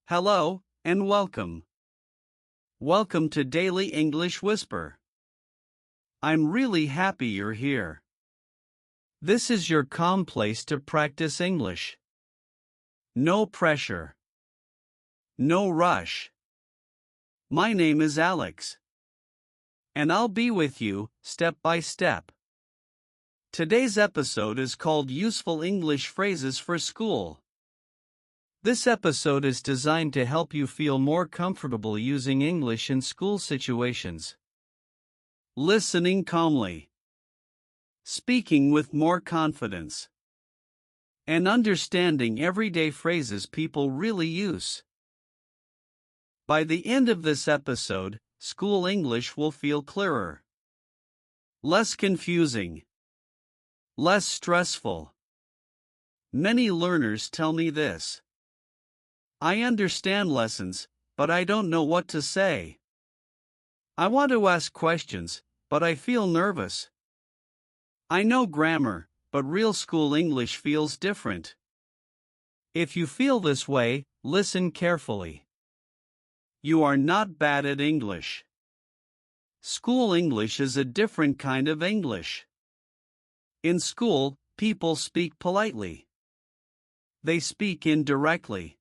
Hello, and welcome. Welcome to Daily English Whisper. I'm really happy you're here. This is your calm place to practice English. No pressure. No rush. My name is Alex. And I'll be with you, step by step. Today's episode is called Useful English Phrases for School. This episode is designed to help you feel more comfortable using English in school situations. Listening calmly. Speaking with more confidence. And understanding everyday phrases people really use. By the end of this episode, school English will feel clearer. Less confusing. Less stressful. Many learners tell me this. I understand lessons, but I don't know what to say. I want to ask questions, but I feel nervous. I know grammar, but real school English feels different. If you feel this way, listen carefully. You are not bad at English. School English is a different kind of English. In school, people speak politely. They speak indirectly.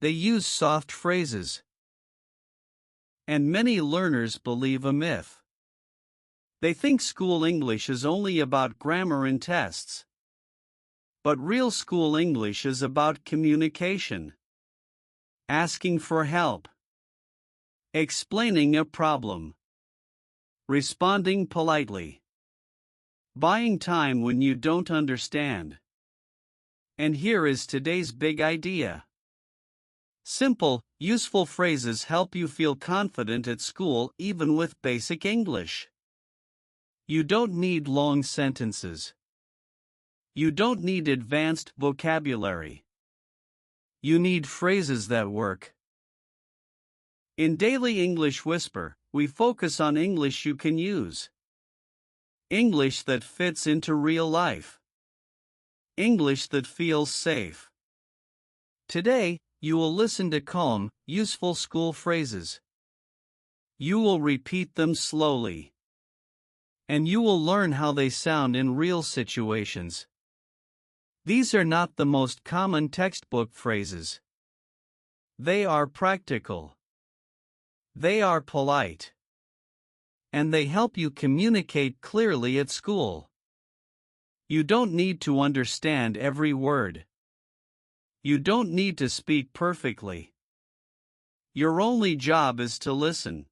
They use soft phrases. And many learners believe a myth. They think school English is only about grammar and tests. But real school English is about communication. Asking for help. Explaining a problem. Responding politely. Buying time when you don't understand. And here is today's big idea. Simple, useful phrases help you feel confident at school even with basic English. You don't need long sentences. You don't need advanced vocabulary. You need phrases that work. In Daily English Whisper, we focus on English you can use. English that fits into real life. English that feels safe. Today, you will listen to calm, useful school phrases. You will repeat them slowly. And you will learn how they sound in real situations. These are not the most common textbook phrases. They are practical. They are polite. And they help you communicate clearly at school. You don't need to understand every word. You don't need to speak perfectly. Your only job is to listen.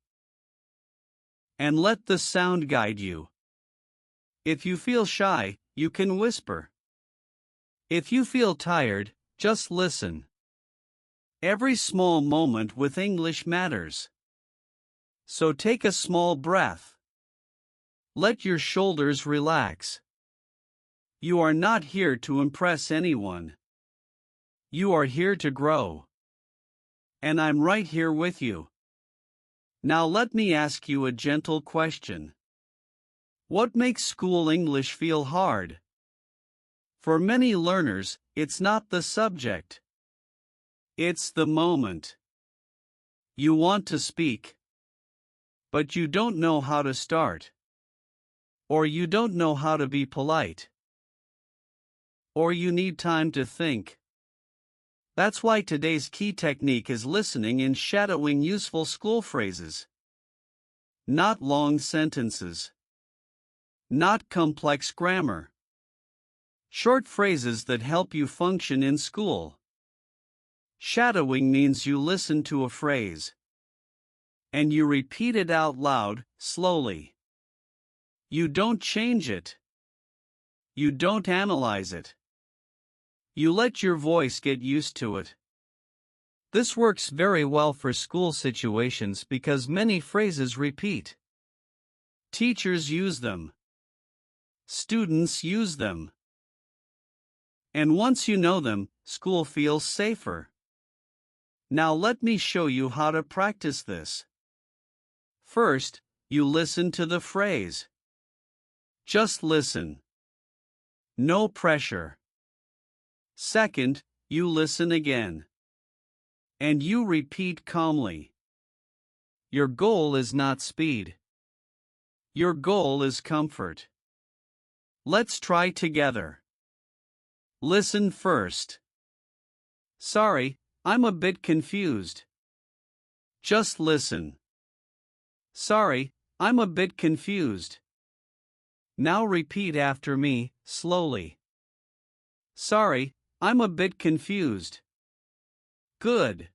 And let the sound guide you. If you feel shy, you can whisper. If you feel tired, just listen. Every small moment with English matters. So take a small breath. Let your shoulders relax. You are not here to impress anyone. You are here to grow. And I'm right here with you. Now let me ask you a gentle question. What makes school English feel hard? For many learners, it's not the subject. It's the moment. You want to speak. But you don't know how to start. Or you don't know how to be polite. Or you need time to think. That's why today's key technique is listening and shadowing useful school phrases. Not long sentences. Not complex grammar. Short phrases that help you function in school. Shadowing means you listen to a phrase. And you repeat it out loud, slowly. You don't change it. You don't analyze it. You let your voice get used to it. This works very well for school situations because many phrases repeat. Teachers use them. Students use them. And once you know them, school feels safer. Now let me show you how to practice this. First, you listen to the phrase. Just listen. No pressure. Second, you listen again. And you repeat calmly. Your goal is not speed. Your goal is comfort. Let's try together. Listen first. Sorry, I'm a bit confused. Just listen. Sorry, I'm a bit confused. Now repeat after me, slowly. Sorry, I'm a bit confused. Good.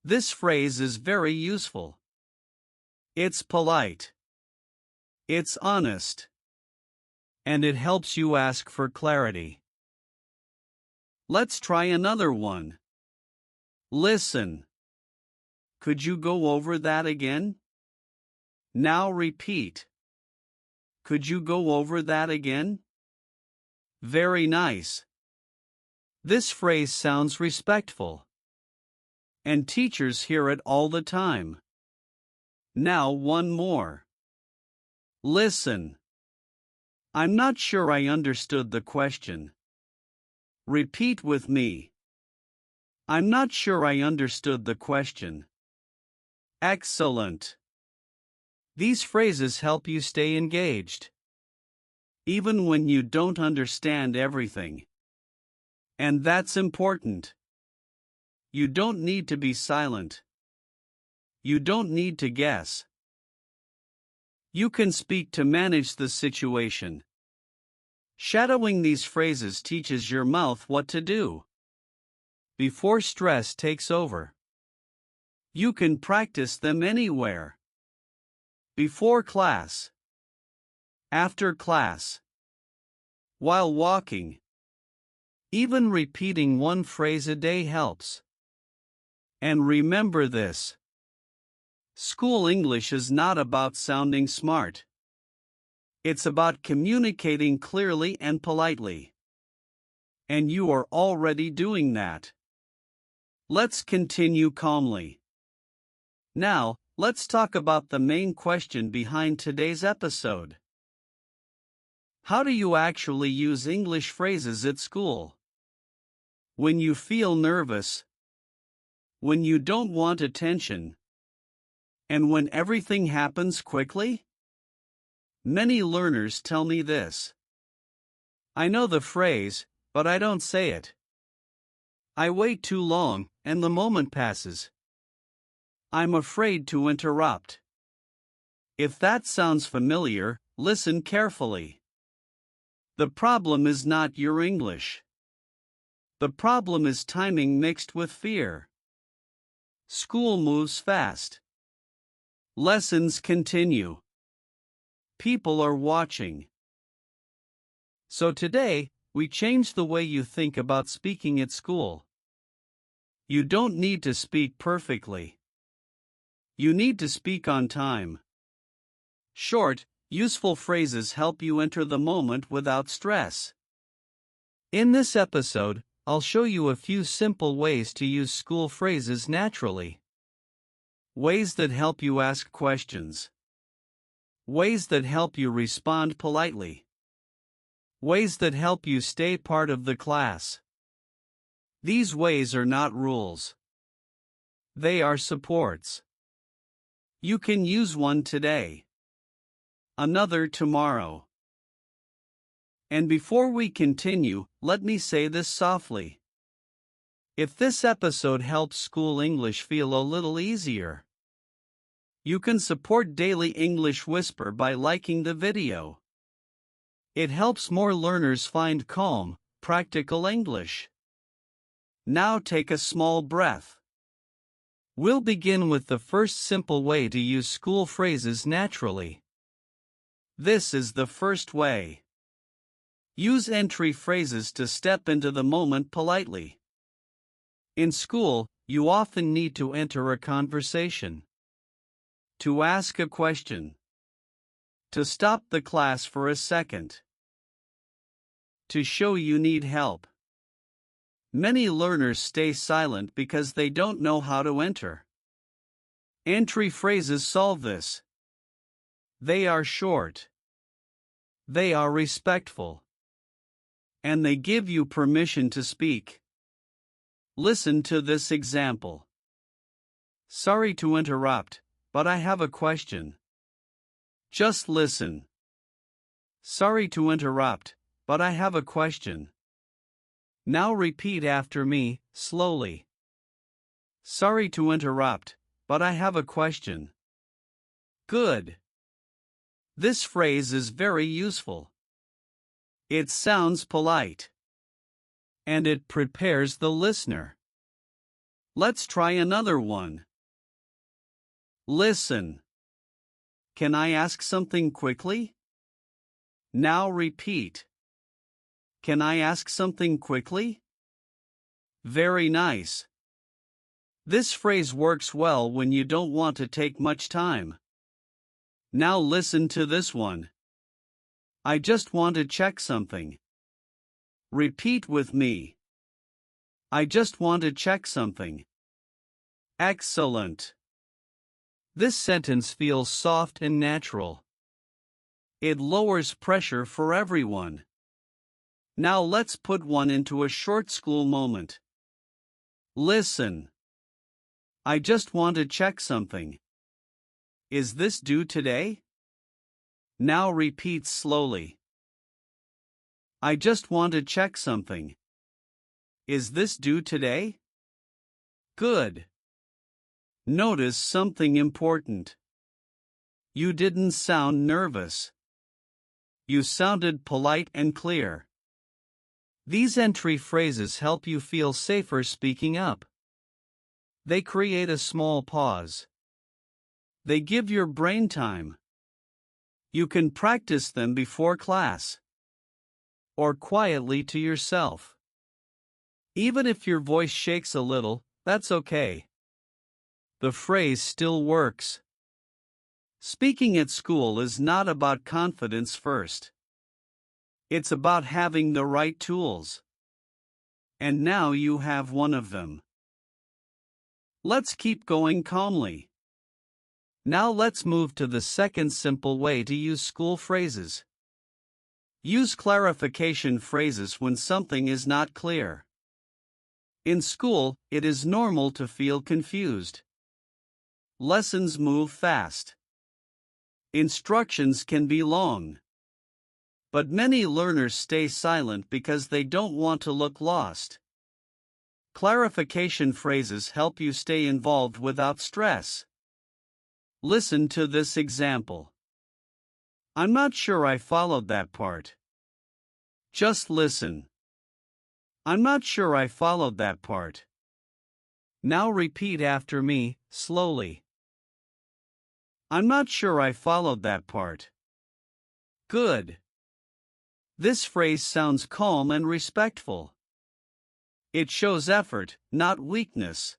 This phrase is very useful. It's polite. It's honest. And it helps you ask for clarity. Let's try another one. Listen. Could you go over that again? Now repeat. Could you go over that again? Very nice. This phrase sounds respectful. And teachers hear it all the time. Now one more. Listen. I'm not sure I understood the question. Repeat with me. I'm not sure I understood the question. Excellent. These phrases help you stay engaged, even when you don't understand everything. And that's important. You don't need to be silent. You don't need to guess. You can speak to manage the situation. Shadowing these phrases teaches your mouth what to do before stress takes over. You can practice them anywhere. Before class, after class, while walking. Even repeating one phrase a day helps. And remember this: school English is not about sounding smart. It's about communicating clearly and politely. And you are already doing that. Let's continue calmly. Now, let's talk about the main question behind today's episode. How do you actually use English phrases at school? When you feel nervous, when you don't want attention, and when everything happens quickly? Many learners tell me this. I know the phrase, but I don't say it. I wait too long, and the moment passes. I'm afraid to interrupt. If that sounds familiar, listen carefully. The problem is not your English. The problem is timing mixed with fear. School moves fast. Lessons continue. People are watching. So today, we change the way you think about speaking at school. You don't need to speak perfectly. You need to speak on time. Short, useful phrases help you enter the moment without stress. In this episode, I'll show you a few simple ways to use school phrases naturally. Ways that help you ask questions. Ways that help you respond politely. Ways that help you stay part of the class. These ways are not rules. They are supports. You can use one today, another tomorrow. And before we continue, let me say this softly. If this episode helps school English feel a little easier, you can support Daily English Whisper by liking the video. It helps more learners find calm, practical English. Now take a small breath. We'll begin with the first simple way to use school phrases naturally. This is the first way. Use entry phrases to step into the moment politely. In school, you often need to enter a conversation, to ask a question, to stop the class for a second, to show you need help. Many learners stay silent because they don't know how to enter. Entry phrases solve this. They are short. They are respectful. And they give you permission to speak. Listen to this example. Sorry to interrupt, but I have a question. Just listen. Sorry to interrupt, but I have a question. Now repeat after me, slowly. Sorry to interrupt, but I have a question. Good. This phrase is very useful. It sounds polite. And it prepares the listener. Let's try another one. Listen. Can I ask something quickly? Now repeat. Can I ask something quickly? Very nice. This phrase works well when you don't want to take much time. Now listen to this one. I just want to check something. Repeat with me. I just want to check something. Excellent. This sentence feels soft and natural. It lowers pressure for everyone. Now let's put one into a short school moment. Listen. I just want to check something. Is this due today? Now repeat slowly. I just want to check something. Is this due today? Good. Notice something important. You didn't sound nervous. You sounded polite and clear. These entry phrases help you feel safer speaking up. They create a small pause. They give your brain time. You can practice them before class. Or quietly to yourself. Even if your voice shakes a little, that's okay. The phrase still works. Speaking at school is not about confidence first. It's about having the right tools. And now you have one of them. Let's keep going calmly. Now let's move to the second simple way to use school phrases. Use clarification phrases when something is not clear. In school, it is normal to feel confused. Lessons move fast. Instructions can be long. But many learners stay silent because they don't want to look lost. Clarification phrases help you stay involved without stress. Listen to this example. I'm not sure I followed that part. Just listen. I'm not sure I followed that part. Now repeat after me, slowly. I'm not sure I followed that part. Good. This phrase sounds calm and respectful. It shows effort, not weakness.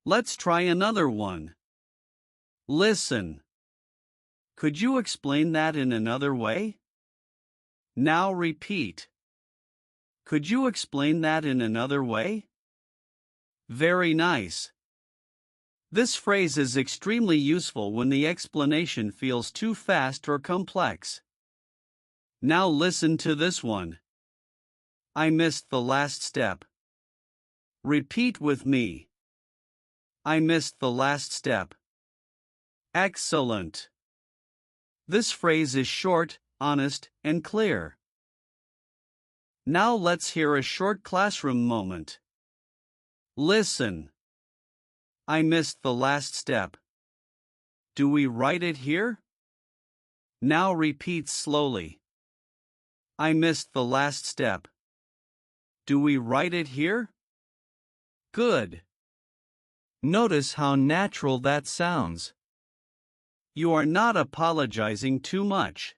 Let's try another one. Listen. Could you explain that in another way? Now repeat. Could you explain that in another way? Very nice. This phrase is extremely useful when the explanation feels too fast or complex. Now listen to this one. I missed the last step. Repeat with me. I missed the last step. Excellent. This phrase is short, honest, and clear. Now let's hear a short classroom moment. Listen. I missed the last step. Do we write it here? Now repeat slowly. I missed the last step. Do we write it here? Good. Notice how natural that sounds. You are not apologizing too much.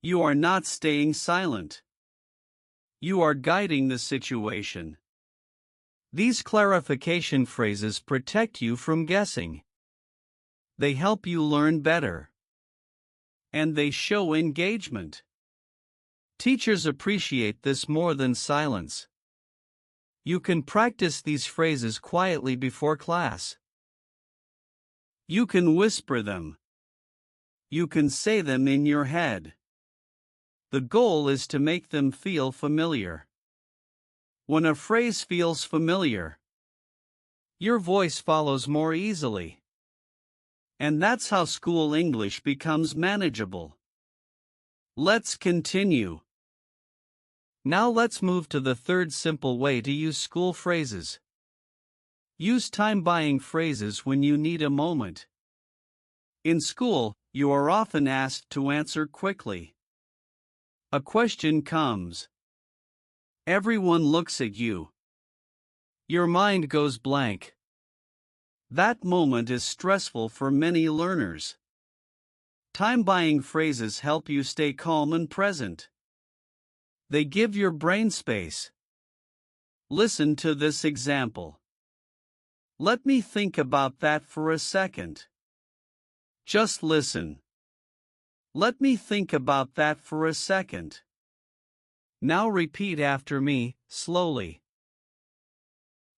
You are not staying silent. You are guiding the situation. These clarification phrases protect you from guessing. They help you learn better. And they show engagement. Teachers appreciate this more than silence. You can practice these phrases quietly before class. You can whisper them. You can say them in your head. The goal is to make them feel familiar. When a phrase feels familiar, your voice follows more easily. And that's how school English becomes manageable. Let's continue. Now let's move to the third simple way to use school phrases. Use time-buying phrases when you need a moment. In school, you are often asked to answer quickly. A question comes. Everyone looks at you. Your mind goes blank. That moment is stressful for many learners. Time-buying phrases help you stay calm and present. They give your brain space. Listen to this example. Let me think about that for a second. Just listen. Let me think about that for a second. Now repeat after me, slowly.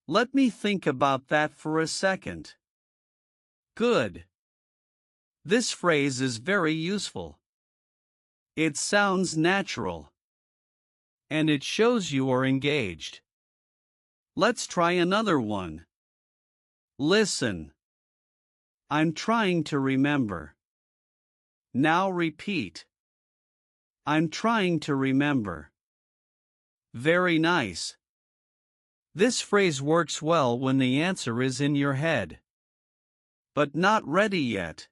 Let me think about that for a second. Good. This phrase is very useful. It sounds natural. And it shows you are engaged. Let's try another one. Listen. I'm trying to remember. Now repeat. I'm trying to remember. Very nice. This phrase works well when the answer is in your head. But not ready yet.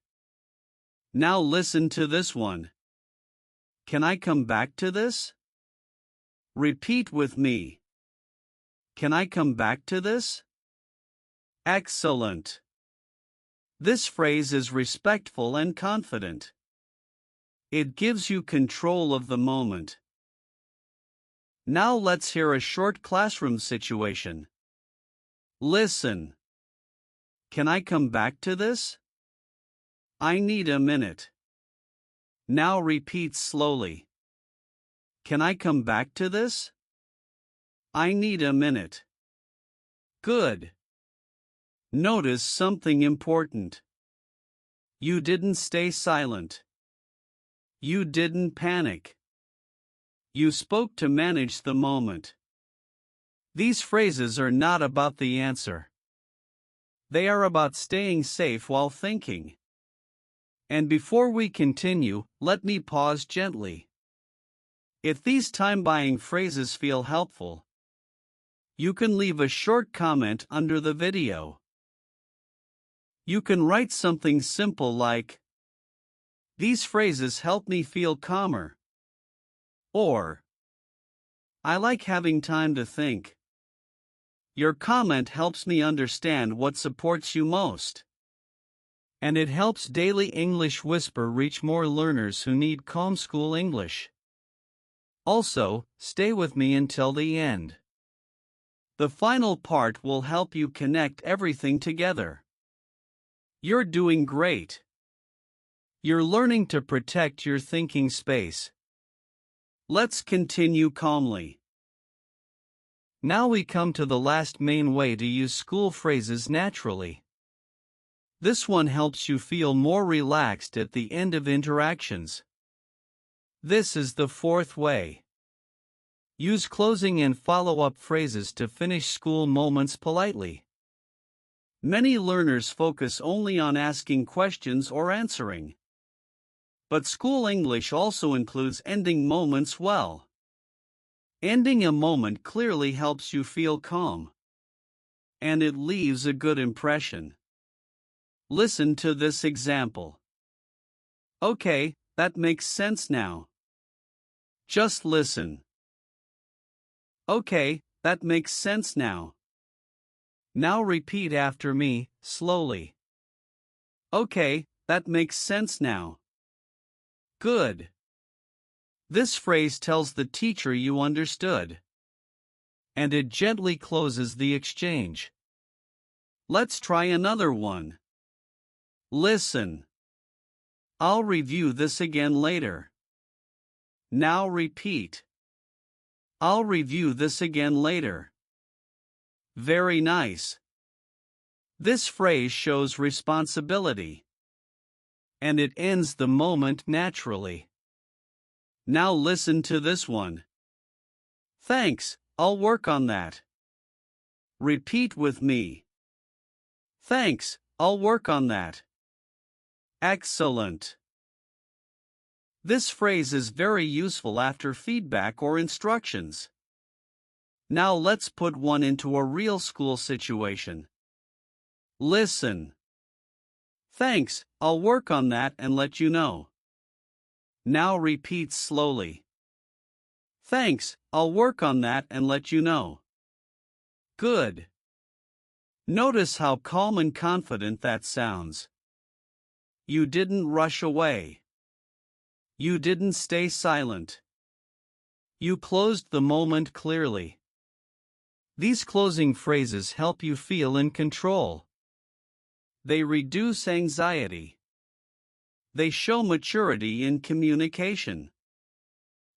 Now listen to this one. Can I come back to this? Repeat with me. Can I come back to this? Excellent. This phrase is respectful and confident. It gives you control of the moment. Now let's hear a short classroom situation. Listen. Can I come back to this? I need a minute. Now repeat slowly. Can I come back to this? I need a minute. Good. Notice something important. You didn't stay silent. You didn't panic. You spoke to manage the moment. These phrases are not about the answer. They are about staying safe while thinking. And before we continue, let me pause gently. If these time-buying phrases feel helpful, you can leave a short comment under the video. You can write something simple like, "These phrases help me feel calmer." Or, "I like having time to think." Your comment helps me understand what supports you most. And it helps Daily English Whisper reach more learners who need calm school English. Also, stay with me until the end. The final part will help you connect everything together. You're doing great. You're learning to protect your thinking space. Let's continue calmly. Now we come to the last main way to use school phrases naturally. This one helps you feel more relaxed at the end of interactions. This is the fourth way. Use closing and follow-up phrases to finish school moments politely. Many learners focus only on asking questions or answering. But school English also includes ending moments well. Ending a moment clearly helps you feel calm. And it leaves a good impression. Listen to this example. Okay, that makes sense now. Just listen. Okay, that makes sense now. Now repeat after me, slowly. Okay, that makes sense now. Good. This phrase tells the teacher you understood. And it gently closes the exchange. Let's try another one. Listen. I'll review this again later. Now repeat. I'll review this again later. Very nice. This phrase shows responsibility. And it ends the moment naturally. Now listen to this one. Thanks, I'll work on that. Repeat with me. Thanks, I'll work on that. Excellent. This phrase is very useful after feedback or instructions. Now let's put one into a real school situation. Listen. Thanks, I'll work on that and let you know. Now repeat slowly. Thanks, I'll work on that and let you know. Good. Notice how calm and confident that sounds. You didn't rush away. You didn't stay silent. You closed the moment clearly. These closing phrases help you feel in control. They reduce anxiety. They show maturity in communication.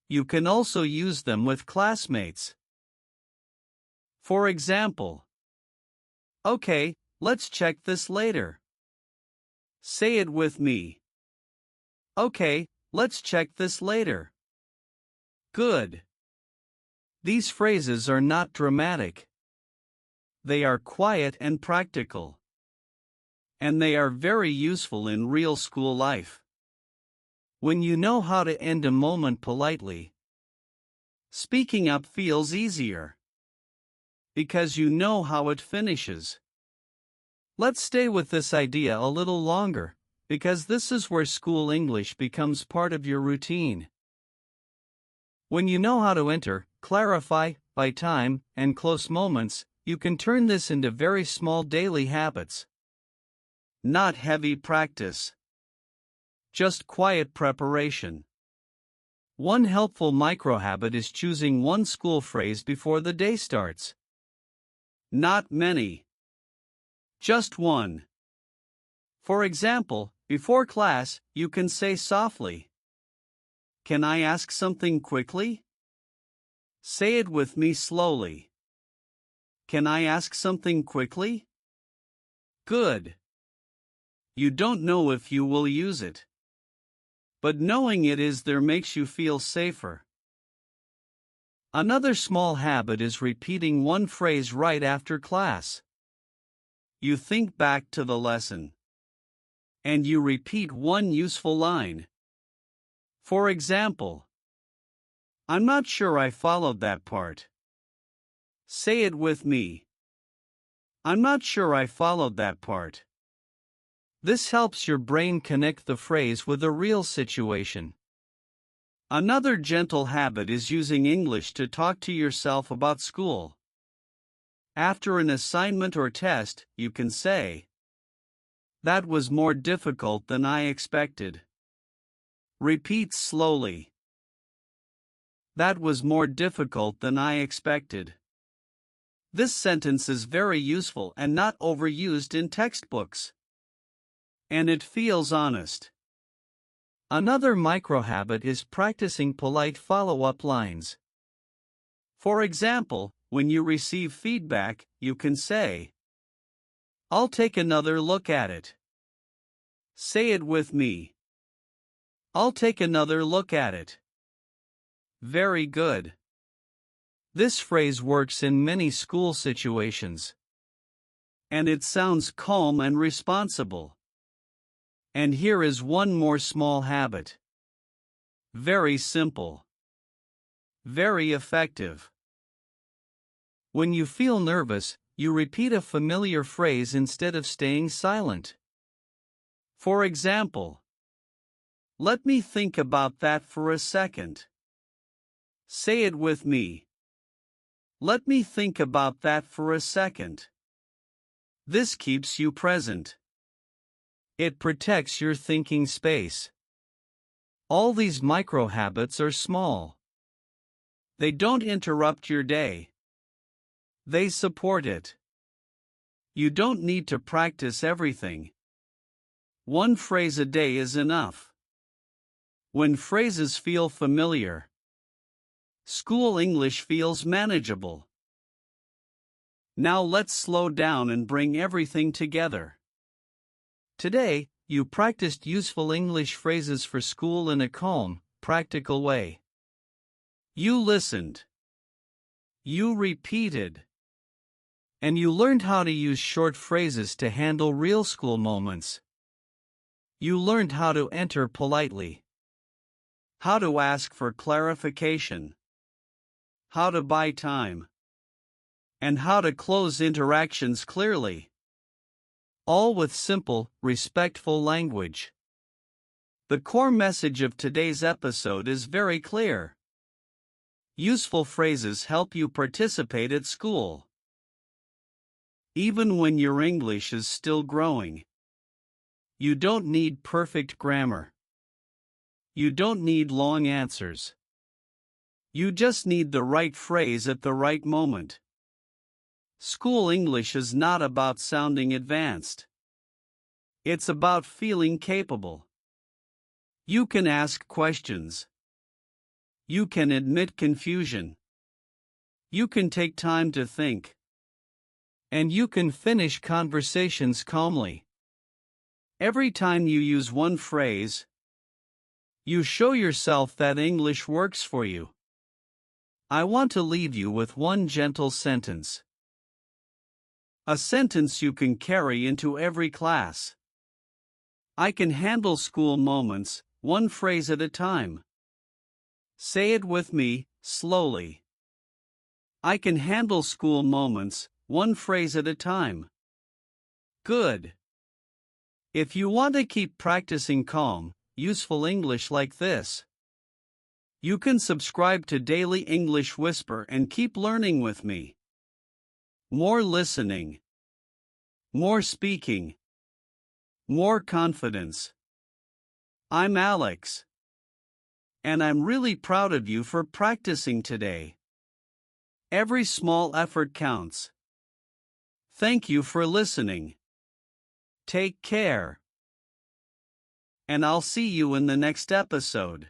You can also use them with classmates. For example, okay, let's check this later. Say it with me. Okay, let's check this later. Good. These phrases are not dramatic. They are quiet and practical. And they are very useful in real school life. When you know how to end a moment politely, speaking up feels easier. Because you know how it finishes. Let's stay with this idea a little longer, because this is where school English becomes part of your routine. When you know how to enter, clarify, by time, and close moments, you can turn this into very small daily habits. Not heavy practice. Just quiet preparation. One helpful microhabit is choosing one school phrase before the day starts. Not many. Just one. For example, before class, you can say softly, "Can I ask something quickly?" Say it with me slowly. Can I ask something quickly? Good. You don't know if you will use it. But knowing it is there makes you feel safer. Another small habit is repeating one phrase right after class. You think back to the lesson. And you repeat one useful line. For example, I'm not sure I followed that part. Say it with me. I'm not sure I followed that part. This helps your brain connect the phrase with a real situation. Another gentle habit is using English to talk to yourself about school. After an assignment or test, you can say, "That was more difficult than I expected." Repeat slowly. That was more difficult than I expected. This sentence is very useful and not overused in textbooks. And it feels honest. Another microhabit is practicing polite follow-up lines. For example, when you receive feedback, you can say, "I'll take another look at it." Say it with me. I'll take another look at it. Very good. This phrase works in many school situations. And it sounds calm and responsible. And here is one more small habit. Very simple. Very effective. When you feel nervous, you repeat a familiar phrase instead of staying silent. For example, "Let me think about that for a second." Say it with me. Let me think about that for a second. This keeps you present. It protects your thinking space. All these micro habits are small. They don't interrupt your day. They support it. You don't need to practice everything. One phrase a day is enough. When phrases feel familiar, school English feels manageable. Now let's slow down and bring everything together. Today, you practiced useful English phrases for school in a calm, practical way. You listened. You repeated. And you learned how to use short phrases to handle real school moments. You learned how to enter politely, how to ask for clarification, how to buy time, and how to close interactions clearly. All with simple, respectful language. The core message of today's episode is very clear. Useful phrases help you participate at school, even when your English is still growing. You don't need perfect grammar. You don't need long answers. You just need the right phrase at the right moment. School English is not about sounding advanced. It's about feeling capable. You can ask questions. You can admit confusion. You can take time to think. And you can finish conversations calmly. Every time you use one phrase, you show yourself that English works for you. I want to leave you with one gentle sentence. A sentence you can carry into every class. I can handle school moments, one phrase at a time. Say it with me, slowly. I can handle school moments, one phrase at a time. Good. If you want to keep practicing calm, useful English like this, you can subscribe to Daily English Whisper and keep learning with me. More listening. More speaking. More confidence. I'm Alex. And I'm really proud of you for practicing today. Every small effort counts. Thank you for listening. Take care. And I'll see you in the next episode.